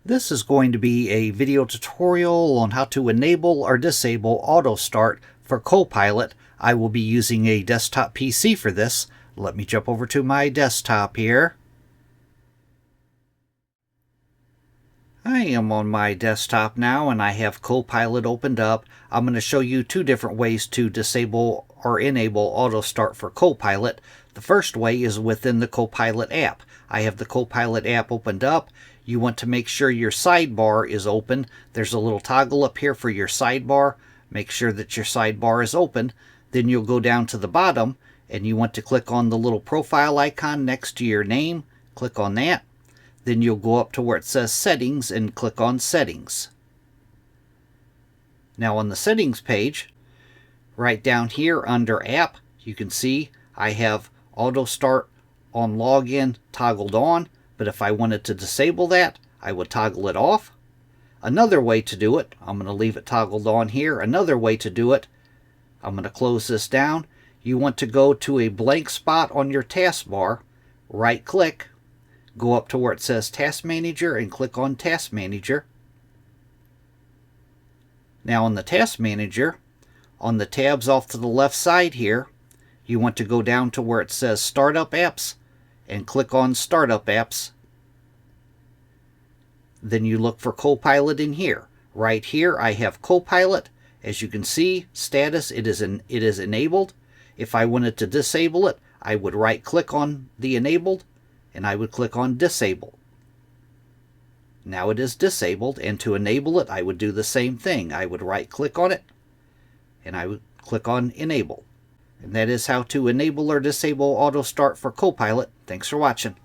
This is going to be a video tutorial on how to enable or disable auto start for Copilot. I will be using a desktop PC for this. Let me jump over to my desktop here. I am on my desktop now and I have Copilot opened up. I'm going to show you two different ways to disable or enable auto start for Copilot. The first way is within the Copilot app. I have the Copilot app opened up. You want to make sure your sidebar is open. There's a little toggle up here for your sidebar. Make sure that your sidebar is open. Then you'll go down to the bottom and you want to click on the little profile icon next to your name. Click on that. Then you'll go up to where it says Settings and click on Settings. Now on the Settings page, right down here under App, you can see I have Auto Start on Login toggled on, but if I wanted to disable that, I would toggle it off. Another way to do it, I'm going to leave it toggled on here. Another way to do it, I'm going to close this down. You want to go to a blank spot on your taskbar, right click, go up to where it says Task Manager and click on Task Manager. Now on the Task Manager, on the tabs off to the left side here, you want to go down to where it says Startup Apps and click on Startup Apps. Then you look for Copilot in here. Right here I have Copilot. As you can see, status, it is enabled. If I wanted to disable it, I would right click on the enabled and I would click on Disable. Now it is disabled, and to enable it I would do the same thing. I would right click on it and I would click on Enable. And that is how to enable or disable auto start for Copilot. Thanks for watching.